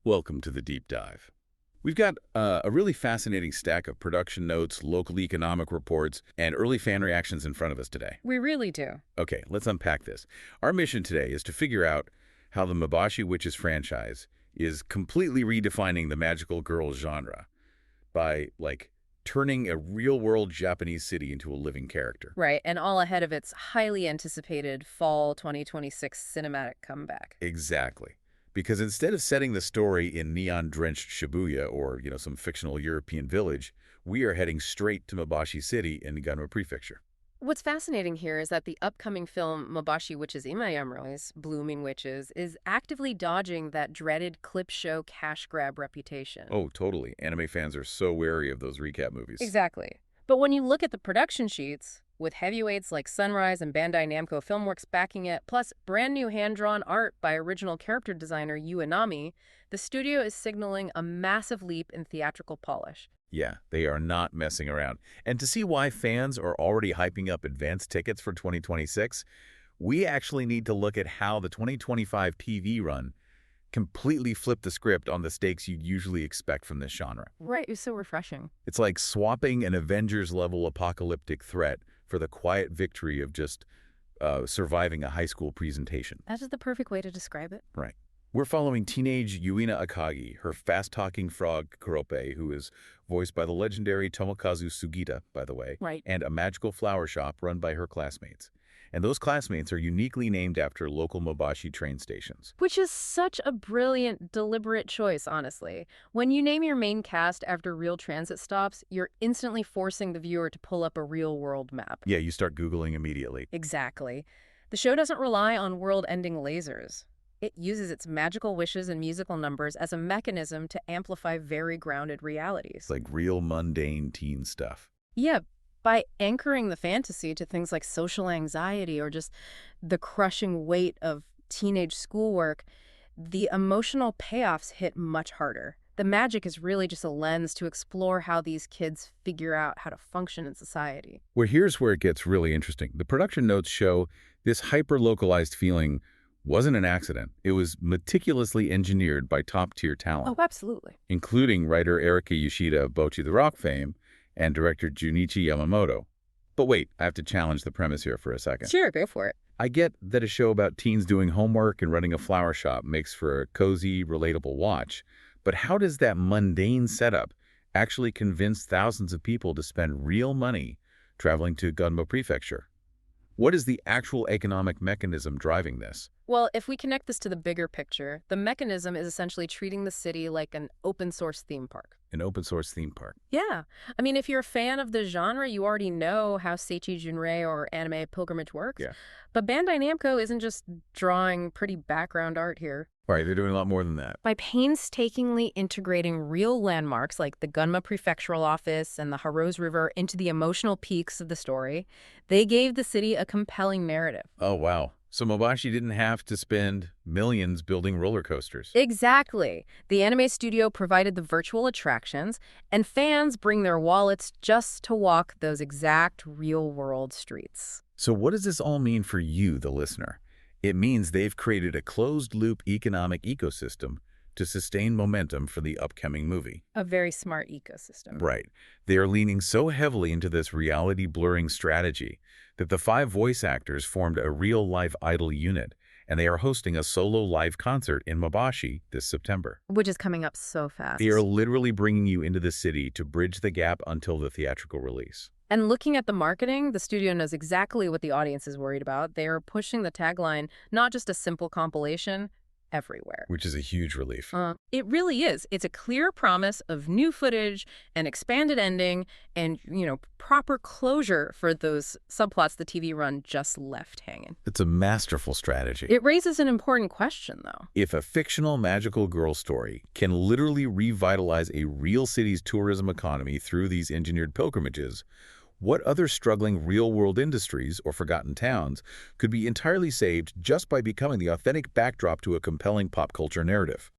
Welcome to the deep dive. We've got a really fascinating stack of production notes, local economic reports, and early fan reactions in front of us today. We really do. Okay, let's unpack this. Our mission today is to figure out how the Maebashi Witches franchise is completely redefining the magical girl genre by, turning a real-world Japanese city into a living character. Right, and all ahead of its highly anticipated fall 2026 cinematic comeback. Exactly. Because instead of setting the story in neon-drenched Shibuya or, some fictional European village, we are heading straight to Maebashi City in Gunma Prefecture. What's fascinating here is that the upcoming film Maebashi Witches Emoemories, Blooming Witches, is actively dodging that dreaded clip show cash grab reputation. Oh, totally. Anime fans are so wary of those recap movies. Exactly. But when you look at the production sheets, with heavyweights like Sunrise and Bandai Namco Filmworks backing it, plus brand new hand-drawn art by original character designer Yu Inami, the studio is signaling a massive leap in theatrical polish. Yeah, they are not messing around. And to see why fans are already hyping up advance tickets for 2026, we actually need to look at how the 2025 TV run completely flipped the script on the stakes you'd usually expect from this genre. Right, it was so refreshing. It's like swapping an Avengers-level apocalyptic threat for the quiet victory of just surviving a high school presentation. That is the perfect way to describe it. Right. We're following teenage Yuina Akagi, her fast-talking frog Kurope, who is voiced by the legendary Tomokazu Sugita, by the way, Right. and a magical flower shop run by her classmates. And those classmates are uniquely named after local Maebashi train stations. Which is such a brilliant, deliberate choice, honestly. When you name your main cast after real transit stops, you're instantly forcing the viewer to pull up a real-world map. Yeah, you start Googling immediately. Exactly. The show doesn't rely on world-ending lasers. It uses its magical wishes and musical numbers as a mechanism to amplify very grounded realities. It's like real mundane teen stuff. Yeah, by anchoring the fantasy to things like social anxiety or just the crushing weight of teenage schoolwork, the emotional payoffs hit much harder. The magic is really just a lens to explore how these kids figure out how to function in society. Well, here's where it gets really interesting. The production notes show this hyper-localized feeling wasn't an accident. It was meticulously engineered by top-tier talent. Oh, absolutely. Including writer Erika Yoshida of Bocchi the Rock fame and director Junichi Yamamoto. But wait, I have to challenge the premise here for a second. Sure, go for it. I get that a show about teens doing homework and running a flower shop makes for a cozy, relatable watch, but how does that mundane setup actually convince thousands of people to spend real money traveling to Gunma Prefecture? What is the actual economic mechanism driving this? Well, if we connect this to the bigger picture, the mechanism is essentially treating the city like an open-source theme park. An open-source theme park. Yeah. I mean, if you're a fan of the genre, you already know how Seichi Junrei or Anime Pilgrimage works. Yeah. But Bandai Namco isn't just drawing pretty background art here. Right, they're doing a lot more than that. By painstakingly integrating real landmarks like the Gunma Prefectural Office and the Harose River into the emotional peaks of the story, they gave the city a compelling narrative. Oh, wow. So Maebashi didn't have to spend millions building roller coasters. Exactly. The anime studio provided the virtual attractions, and fans bring their wallets just to walk those exact real-world streets. So what does this all mean for you, the listener? It means they've created a closed-loop economic ecosystem to sustain momentum for the upcoming movie. A very smart ecosystem. Right. They are leaning so heavily into this reality-blurring strategy that the 5 voice actors formed a real-life idol unit, and they are hosting a solo live concert in Maebashi this September. Which is coming up so fast. They are literally bringing you into the city to bridge the gap until the theatrical release. And looking at the marketing, the studio knows exactly what the audience is worried about. They are pushing the tagline, not just a simple compilation, everywhere. Which is a huge relief. It really is. It's a clear promise of new footage, an expanded ending, and, proper closure for those subplots the TV run just left hanging. It's a masterful strategy. It raises an important question, though. If a fictional magical girl story can literally revitalize a real city's tourism economy through these engineered pilgrimages, what other struggling real-world industries or forgotten towns could be entirely saved just by becoming the authentic backdrop to a compelling pop culture narrative?